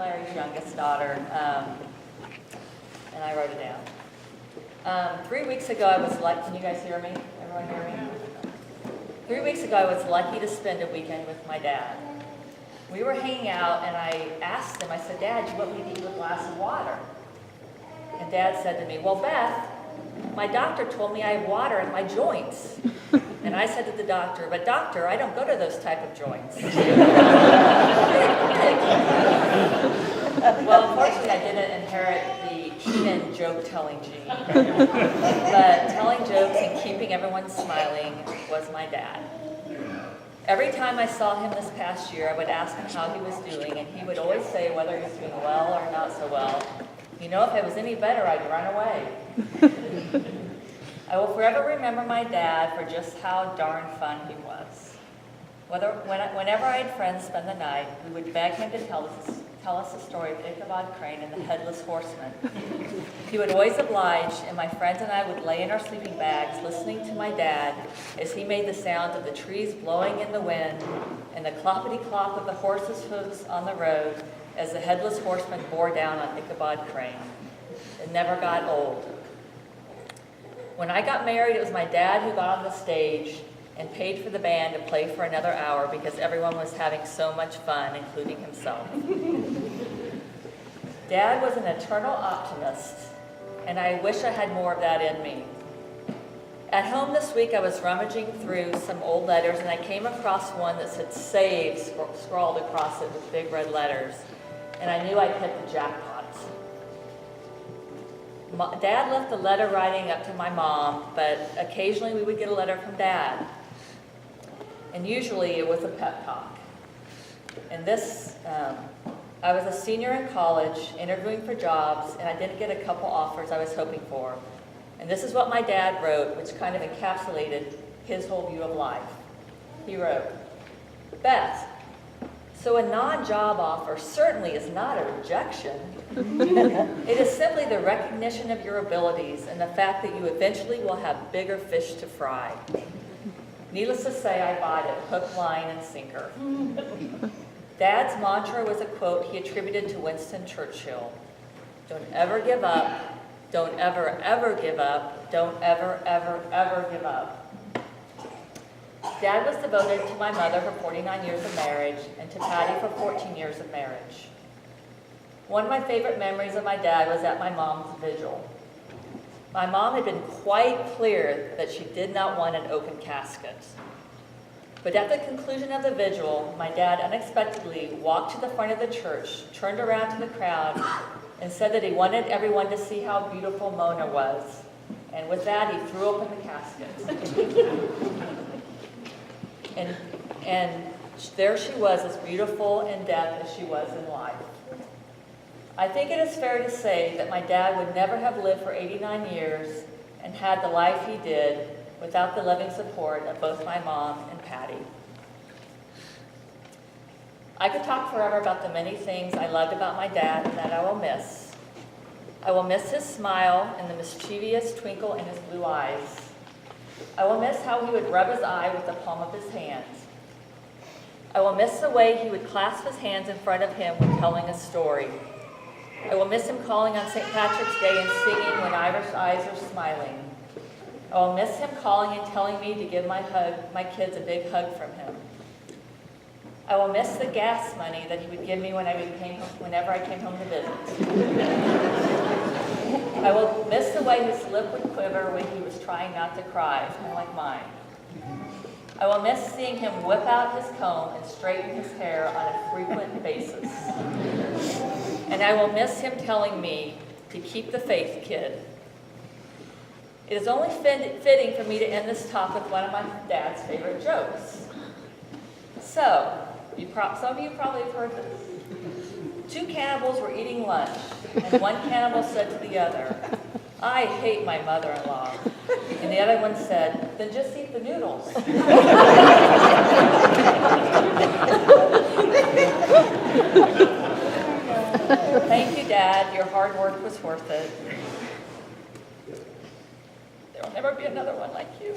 Larry's youngest daughter, and I wrote it down. 3 weeks ago, I was lucky. Can you guys hear me? Everyone hear me? 3 weeks ago, I was lucky to spend a weekend with my dad. We were hanging out, and I asked him, I said, Dad, you want me to eat with a glass of water? And Dad said to me, well, Beth, my doctor told me I have water in my joints. And I said to the doctor, but doctor, I don't go to those type of joints. Well, unfortunately, I didn't inherit the Keenan joke-telling gene. But telling jokes and keeping everyone smiling was my dad. Every time I saw him this past year, I would ask him how he was doing, and he would always say whether he was doing well or not so well. You know, if it was any better, I'd run away. I will forever remember my dad for just how darn fun he was. Whenever I had friends spend the night, we would beg him to tell us the story of Ichabod Crane and the Headless Horseman. He would always oblige, and my friends and I would lay in our sleeping bags listening to my dad as he made the sound of the trees blowing in the wind and the cloppity-clop of the horses' hooves on the road as the Headless Horseman bore down on Ichabod Crane. It never got old. When I got married, it was my dad who got on the stage and paid for the band to play for another hour because everyone was having so much fun, including himself. Dad was an eternal optimist, and I wish I had more of that in me. At home this week, I was rummaging through some old letters, and I came across one that said "Save" scrawled across it with big red letters, and I knew I'd hit the jackpot. Dad left the letter writing up to my mom, but occasionally we would get a letter from Dad. And usually it was a pep talk. And this, I was a senior in college, interviewing for jobs, and I didn't get a couple offers I was hoping for. And this is what my dad wrote, which kind of encapsulated his whole view of life. He wrote, Beth, so a non-job offer certainly is not a rejection. It is simply the recognition of your abilities and the fact that you eventually will have bigger fish to fry. Needless to say, I bought it, hook, line, and sinker. Dad's mantra was a quote he attributed to Winston Churchill. Don't ever give up. Don't ever, ever give up. Don't ever, ever, ever give up. Dad was devoted to my mother for 49 years of marriage and to Patty for 14 years of marriage. One of my favorite memories of my dad was at my mom's vigil. My mom had been quite clear that she did not want an open casket. But at the conclusion of the vigil, my dad unexpectedly walked to the front of the church, turned around to the crowd, and said that he wanted everyone to see how beautiful Mona was. And with that, he threw open the casket. And there she was, as beautiful in death as she was in life. I think it is fair to say that my dad would never have lived for 89 years and had the life he did without the loving support of both my mom and Patty. I could talk forever about the many things I loved about my dad and that I will miss. I will miss his smile and the mischievous twinkle in his blue eyes. I will miss how he would rub his eye with the palm of his hand. I will miss the way he would clasp his hands in front of him when telling a story. I will miss him calling on St. Patrick's Day and singing when Irish eyes are smiling. I will miss him calling and telling me to give my kids a big hug from him. I will miss the gas money that he would give me whenever I came home to visit. I will miss the way his lip would quiver when he was trying not to cry, unlike mine. I will miss seeing him whip out his comb and straighten his hair on a frequent basis. And I will miss him telling me to keep the faith, kid. It is only fitting for me to end this talk with one of my dad's favorite jokes. So, some of you probably have heard this. Two cannibals were eating lunch, and one cannibal said to the other, I hate my mother-in-law. And the other one said, then just eat the noodles. Thank you, Dad. Your hard work was worth it. There will never be another one like you.